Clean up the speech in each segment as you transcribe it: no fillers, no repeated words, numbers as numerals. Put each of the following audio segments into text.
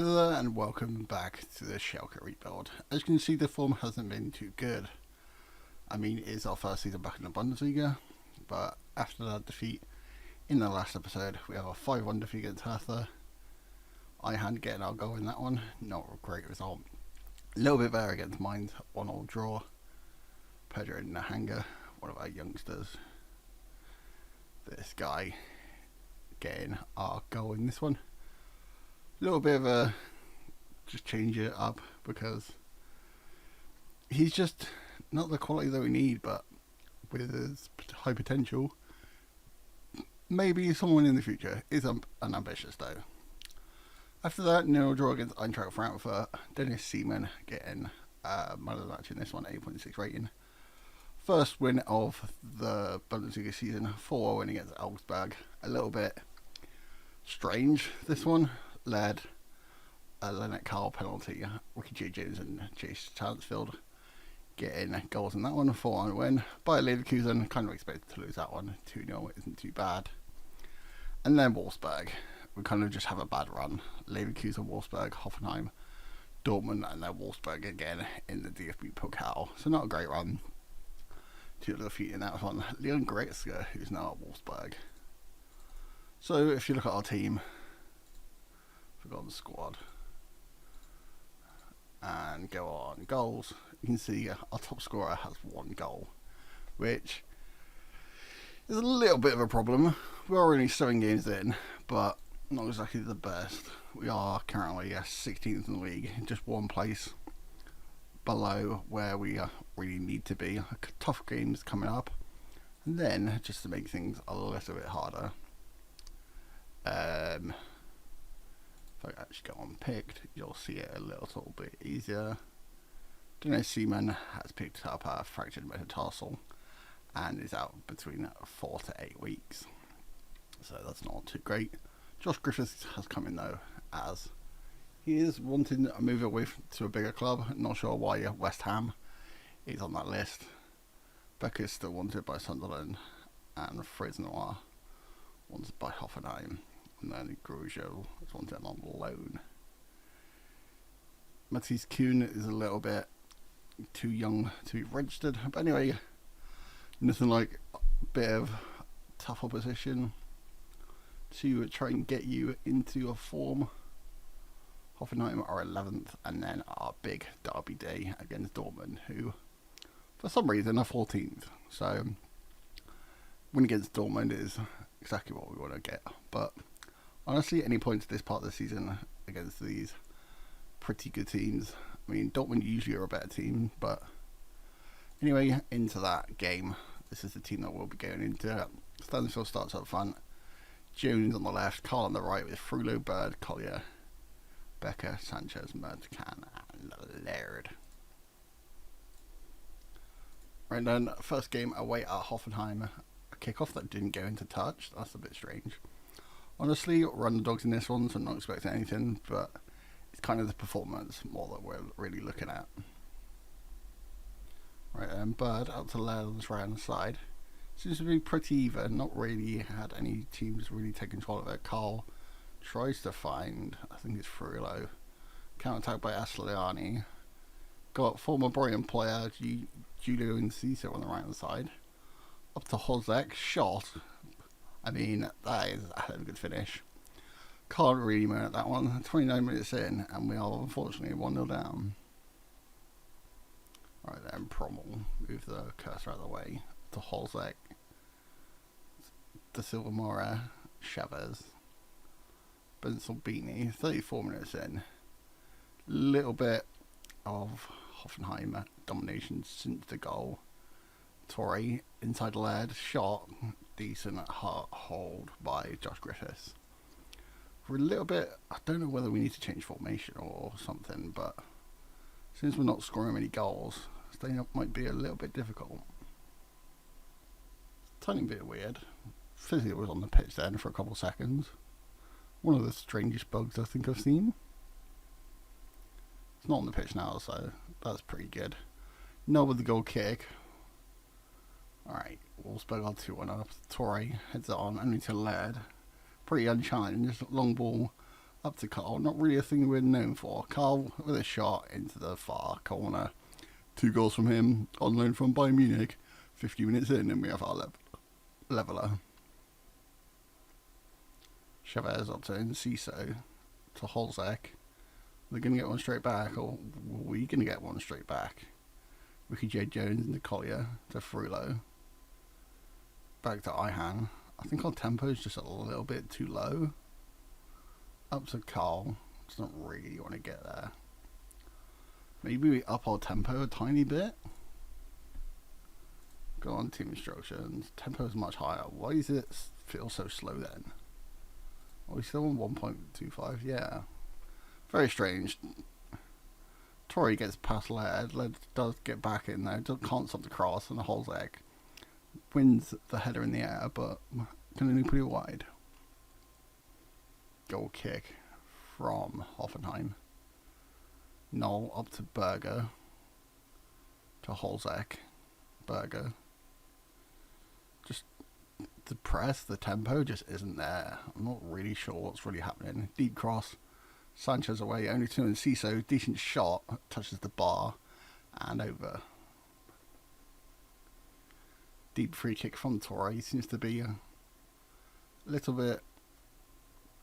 Hello and welcome back to the Schalke rebuild. As you can see, the form hasn't been too good. I mean, it is our first season back in the Bundesliga, but after that defeat in the last episode, we have a 5-1 defeat against Hertha. I had getting our goal in that one, not a great result. A little bit better against Mainz, 1-1 draw. Pedro Nahanga, one of our youngsters. This guy getting our goal in this one. A little bit of a just change it up because he's just not the quality that we need, but with his high potential, maybe someone in the future is unambitious though. After that, 0 draw against Eintracht Frankfurt. Dennis Seaman getting man of the match in this one, 8.6 rating. First win of the Bundesliga season, 4 win against Augsburg. A little bit strange, this one. Led a Lennart Carl penalty, Ricky J. James and Chase Chansfield getting goals in that one, 4-1 win. Bayer Leverkusen, kind of expected to lose that one, 2-0, isn't too bad. And then Wolfsburg, we kind of just have a bad run. Leverkusen, Wolfsburg, Hoffenheim, Dortmund, and then Wolfsburg again in the DFB Pokal. So not a great run. 2 defeat in that one. Leon Goretzka, who's now at Wolfsburg. So if you look at our team, forgotten squad, and go on goals, you can see our top scorer has 1 goal, which is a little bit of a problem. We're only 7 games in, but not exactly the best. We are currently 16th in the league, just 1 place below where we really need to be. Tough games coming up, and then just to make things a little bit harder, if I actually go unpicked, you'll see it a little bit easier. Dennis Seaman has picked up a fractured metatarsal and is out between 4 to 8 weeks. So that's not too great. Josh Griffiths has come in though, as he is wanting to move away to a bigger club. Not sure why West Ham is on that list. Becker is still wanted by Sunderland, and Fresnoir wanted by Hoffenheim. And then Grosjean is wanted on loan. Matthias Kuhn is a little bit too young to be registered. But anyway, nothing like a bit of tough opposition to try and get you into a form. Hoffenheim are 11th, and then our big derby day against Dortmund, who for some reason are 14th. So win against Dortmund is exactly what we want to get. But honestly, any points this part of the season against these pretty good teams. I mean, Dortmund usually are a better team, but anyway, into that game. This is the team that we'll be going into. Stansfield starts up front. Jones on the left, Carl on the right with Frullo, Bird, Collier, Becker, Sanchez, Mertcan, and Laird. Right then, first game away at Hoffenheim. A kickoff that didn't go into touch. That's a bit strange. Honestly, run the dogs in this one, so I'm not expecting anything, but it's kind of the performance more that we're really looking at. Right then, Bird out to Lens right on the side. Seems to be pretty even, not really had any teams really take control of it. Carl tries to find, I think it's Frullo, counter-attack by Asliani. Got former Brighton player Julio Enciso on the right hand side. Up to Hozek, shot. I mean, that is a hell of a good finish. Can't really moan at that one. 29 minutes in, and we are unfortunately 1-0 down. Right then, Prommel. Move the cursor out of the way. To Holzek. De Silva Mora. Chavez. Bensalbini. 34 minutes in. Little bit of Hoffenheim domination since the goal. Torre inside Laird. Shot. Decent hold by Josh Griffiths. For a little bit, I don't know whether we need to change formation or something, but since we're not scoring many goals, staying up might be a little bit difficult. Tiny bit weird. Physio was on the pitch then for a couple of seconds. One of the strangest bugs I think I've seen. It's not on the pitch now, so that's pretty good. No with the goal kick. Alright, Wolfsburg are 2-1 up. Torre heads it on, only to Laird. Pretty unchallenged. Long ball Up to Carl. Not really a thing we're known for. Carl with a shot into the far corner. 2 goals from him on loan from Bayern Munich. 50 minutes in and we have our leveller. Chavez up to Enciso to Holzek. They're going to get one straight back, or are we going to get one straight back? Ricky J. Jones into Collier to Frullo. Back to Ihan. I think our tempo is just a little bit too low. Up to Carl. Doesn't really want to get there. Maybe we up our tempo a tiny bit. Go on, team instructions. Tempo is much higher. Why does it feel so slow then? Are we still on 1.25? Yeah. Very strange. Torrey gets past Laird. Laird does get back in there. Can't stop the cross, and the Holzek wins the header in the air, but can only put it wide. Goal kick from Hoffenheim. Knoll up to Berger. To Holzek. Berger. Just the press, the tempo just isn't there. I'm not really sure what's really happening. Deep cross. Sanchez away, only 2 in Ciso. Decent shot. Touches the bar. And over. Deep free kick from Torre. He seems to be a little bit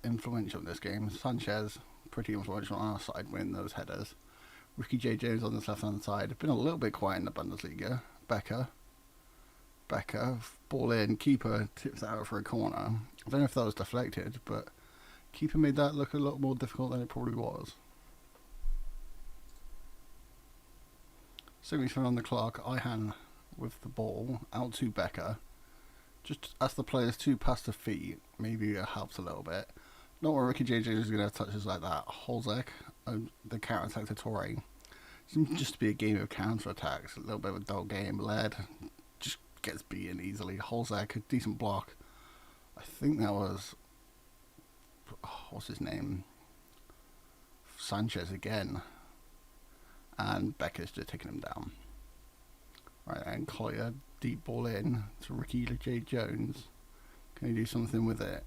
influential in this game. Sanchez, pretty influential on our side, winning those headers. Ricky J. Jones on this left-hand side. Been a little bit quiet in the Bundesliga. Becker, ball in. Keeper tips it out for a corner. I don't know if that was deflected, but keeper made that look a lot more difficult than it probably was. 77 on the clock. Ihan with the ball out to Becker. Just as the players to pass the feet, maybe it helps a little bit. Not where Ricky J. Jones is going to have touches like that. Holzek, the counter attack to Torre. Seems just to be a game of counter attacks. A little bit of a dull game. Led just gets beaten easily. Holzek, a decent block. I think that was, what's his name? Sanchez again. And Becker's just taking him down. Right, and Collier, deep ball in to Ricky J. Jones. Can he do something with it?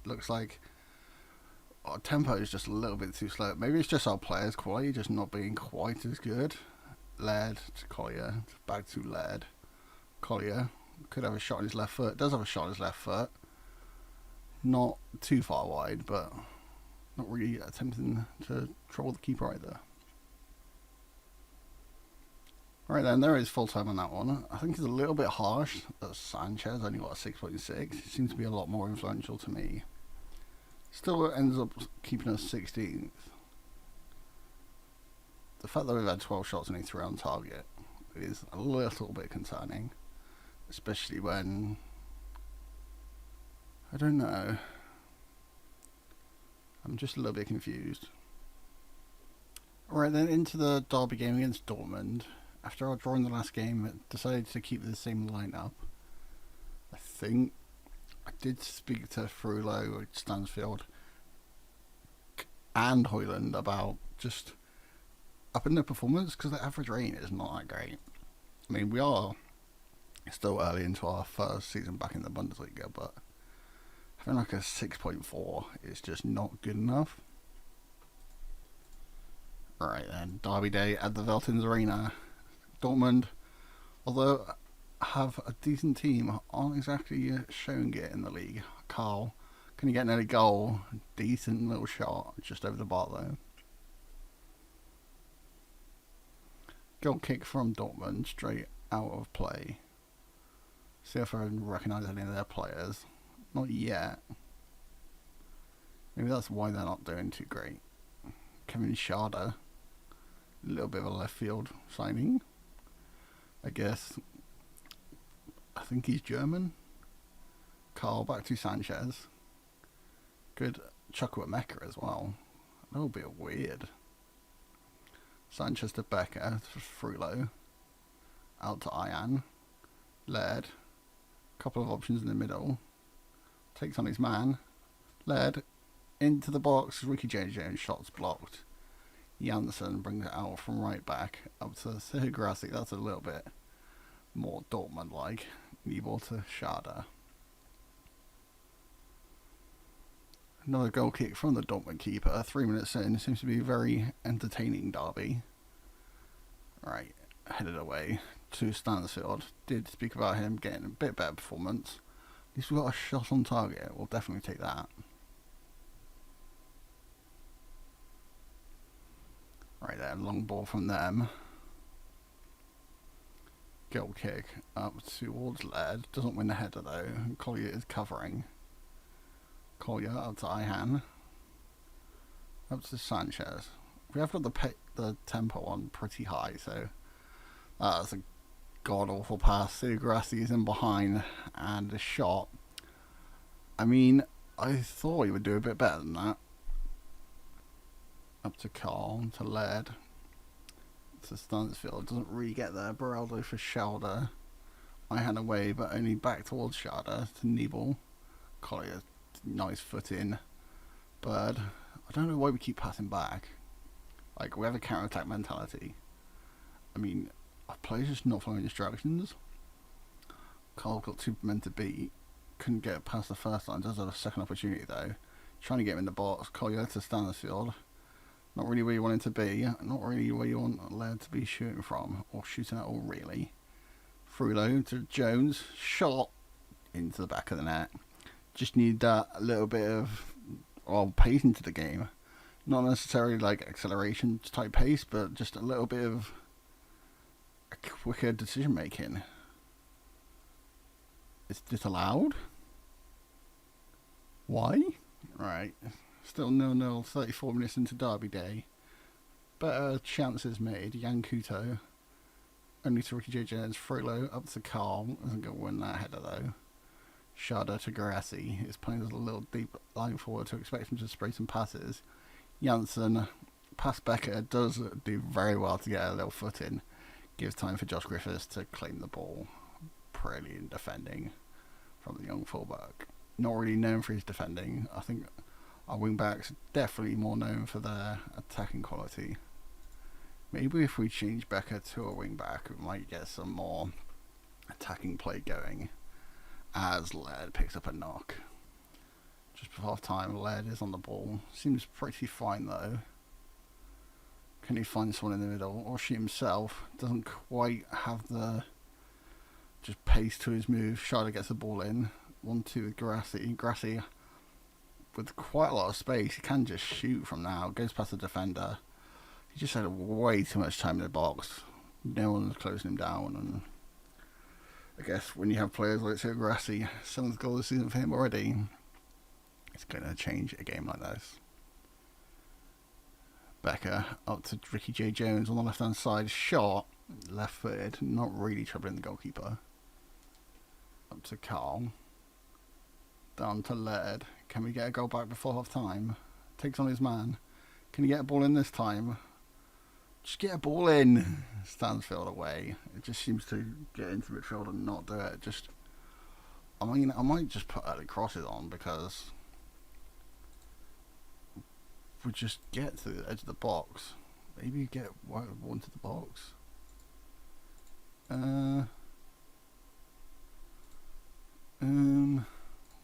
Looks like our tempo is just a little bit too slow. Maybe it's just our players' quality just not being quite as good. Laird to Collier, back to Laird. Collier could have a shot on his left foot. Does have a shot on his left foot. Not too far wide, but not really attempting to trouble the keeper either. Right then, there is full time on that one. I think it's a little bit harsh that Sanchez only got a 6.6. It seems to be a lot more influential to me. Still ends up keeping us 16th. The fact that we've had 12 shots and he 3 on target is a little bit concerning. Especially when, I don't know, I'm just a little bit confused. Alright then, into the derby game against Dortmund. After our draw in the last game, I decided to keep the same lineup. I think I did speak to Frullo, Stansfield, and Hoyland about just upping their performance, because the average rating is not that great. I mean, we are still early into our first season back in the Bundesliga, but having like a 6.4 is just not good enough. Right then, derby day at the Veltins-Arena. Dortmund, although have a decent team, aren't exactly showing it in the league. Carl, can he get another goal? Decent little shot, just over the bar though. Goal kick from Dortmund, straight out of play. See if I can recognise any of their players. Not yet. Maybe that's why they're not doing too great. Kevin Schade, a little bit of a left field signing, I guess. I think he's German. Carl back to Sanchez. Good chuckle at Mecca as well. A little bit weird. Sanchez to Becker to Frullo. Out to Ihan. Laird. Couple of options in the middle. Takes on his man. Laird into the box. Ricky J. Jones, shots blocked. Janssen brings it out from right back up to Grassi. That's a little bit more Dortmund-like. Knee ball to Schade. Another goal kick from the Dortmund keeper. 3 minutes in. It seems to be a very entertaining derby. Right, headed away to Stansfield. Did speak about him getting a bit better performance. At least we got a shot on target. We'll definitely take that. Right there, long ball from them. Goal kick up towards Laird. Doesn't win the header though. Collier is covering. Collier up to Ihan. Up to Sanchez. We have got the tempo on pretty high, so that's a god awful pass. Grassi is in behind and a shot. I mean, I thought he would do a bit better than that. Up to Carl, to Laird. To Stansfield, doesn't really get there. Beraldo for Schauder. I had away, but only back towards Schauder to Niebel. Collier, nice foot in. Bird. I don't know why we keep passing back. Like, we have a counter-attack mentality. I mean, our players just not following instructions. Carl got 2 men to beat. Couldn't get past the first line. Does have a second opportunity though. Trying to get him in the box. Collier to Stansfield. Not really where you want him to be. Not really where you want Laird to be shooting from. Or shooting at all, really. Frullo to Jones. Shot into the back of the net. Just need that a little bit of pace into the game. Not necessarily like acceleration type pace, but just a little bit of a quicker decision making. Is this allowed? Why? Right. Still 0-0, 34 minutes into Derby Day. Better chances made. Yankuto. Only to Ricky J. Jones. Frollo up to Carl. Isn't going to win that header though. Schauder to Grassi. Is playing a little deep line forward to expect him to spray some passes. Janssen, past Becker, does do very well to get a little foot in. Gives time for Josh Griffiths to claim the ball. Brilliant defending from the young fullback. Not really known for his defending. I think our wing-backs are definitely more known for their attacking quality. Maybe if we change Becker to a wing-back, we might get some more attacking play going. As Laird picks up a knock. Just before half time, Laird is on the ball. Seems pretty fine though. Can he find someone in the middle or shoot himself? Doesn't quite have the just pace to his move. Schauder gets the ball in. 1-2 with Grassi. Grassi with quite a lot of space. He can just shoot from now. Goes past the defender. He just had way too much time in the box. No one was closing him down. And I guess when you have players like Grassi, 7th goal this season for him already, it's going to change a game like this. Becker up to Ricky J. Jones on the left hand side. Shot. Left footed. Not really troubling the goalkeeper. Up to Carl. Down to Laird. Can we get a goal back before half time? Takes on his man. Can he get a ball in this time? Just get a ball in. Stansfield away. It just seems to get into midfield and not do it. Just, I mean, I might just put early crosses on because we just get to the edge of the box. Maybe you get one to the box.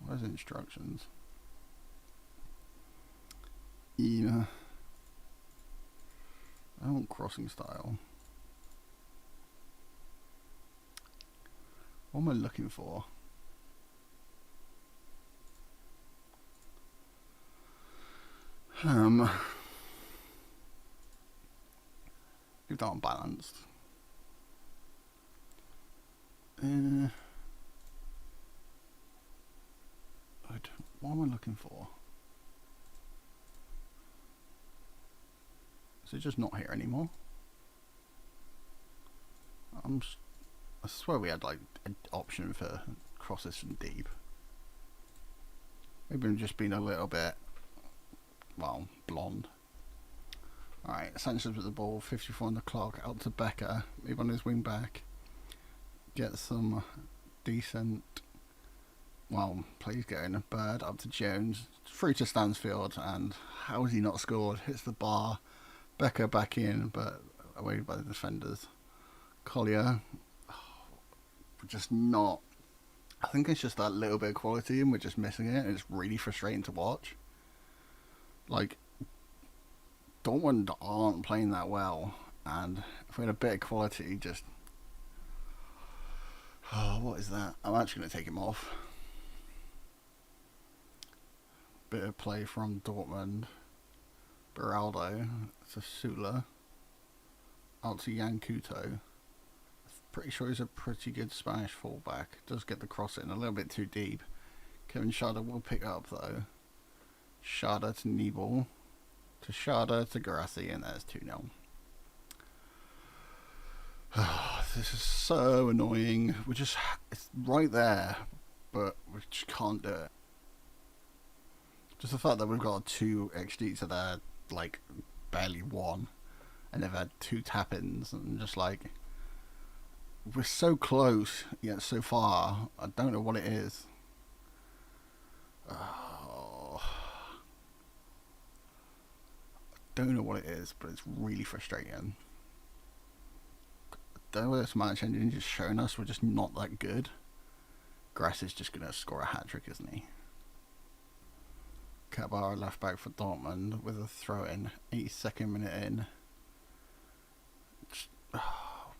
Where's the instructions? Yeah. I want crossing style. What am I looking for? Leave that unbalanced. What am I looking for? Is it just not here anymore? I swear we had like an option for crosses from deep. Maybe I'm just being a little bit, well, blonde. Alright, Sanchez with the ball, 54 on the clock, out to Becker, move on his wing back. Get some decent, well, plays going. Bird up to Jones, through to Stansfield, and how has he not scored? Hits the bar. Becker back in, but away by the defenders. Collier, just I think it's just that little bit of quality and we're just missing it. It's really frustrating to watch. Like, Dortmund aren't playing that well, and if we had a bit of quality, just... Oh, what is that? I'm actually going to take him off. Bit of play from Dortmund. Beraldo to Sula. Out to Yankuto. Pretty sure he's a pretty good Spanish fullback. Does get the cross in a little bit too deep. Kevin Schade will pick up though. Schade to Niebel. To Schade to Garassi, and there's 2-0. This is so annoying. It's right there, but we just can't do it. Just the fact that we've got 2 XG to their, like, barely 1, and they've had 2 tap-ins, and just like, we're so close, yet so far. I don't know what it is. Oh. I don't know what it is, but it's really frustrating. I don't know whether this match engine just showing us we're just not that good. Grass is just going to score a hat-trick, isn't he? Kabara left back for Dortmund with a throw-in, 82nd minute in.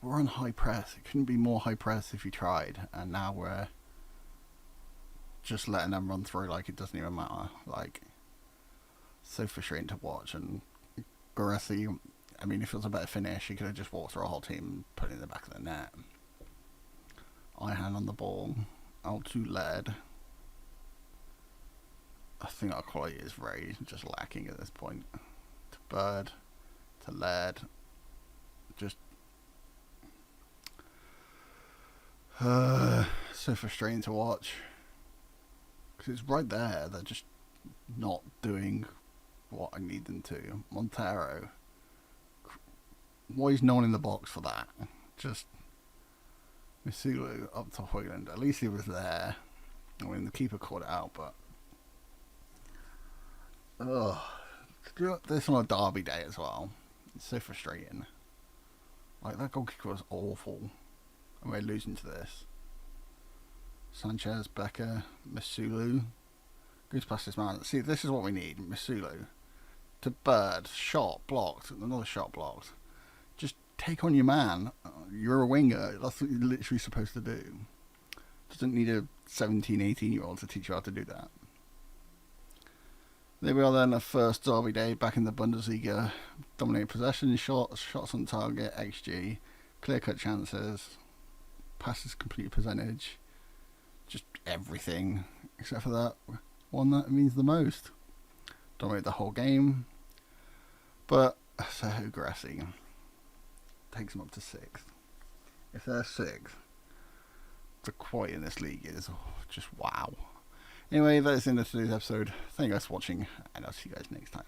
We're on high press. It couldn't be more high press if you tried, and now we're just letting them run through like it doesn't even matter. Like, so frustrating to watch. And Garassi, I mean, if it was a better finish, he could have just walked through a whole team and put it in the back of the net. Eye hand on the ball, out to Led. I think our quality is very just lacking at this point. To Bird, to Laird, just so frustrating to watch because it's right there. They're just not doing what I need them to. Montero, why is no one in the box for that? Just Misulu up to Hoyland. At least he was there. I mean, the keeper caught it out, but. Ugh. To do this on a derby day as well. It's so frustrating. Like, that goal kick was awful. And we're losing to this. Sanchez, Becker, Misulu. Goes past this man. See, this is what we need. Misulu. To Bird. Shot blocked. Another shot blocked. Just take on your man. You're a winger. That's what you're literally supposed to do. Doesn't need a 17, 18-year-old to teach you how to do that. There we are then, the first derby day back in the Bundesliga. Dominate possession, shots on target, XG, clear-cut chances, passes complete percentage, just everything, except for that one that means the most. Dominate the whole game, but Sergio Grassi takes them up to 6th. If they're 6th, the quality in this league is just wow. Anyway, that is the end of today's episode. Thank you guys for watching, and I'll see you guys next time.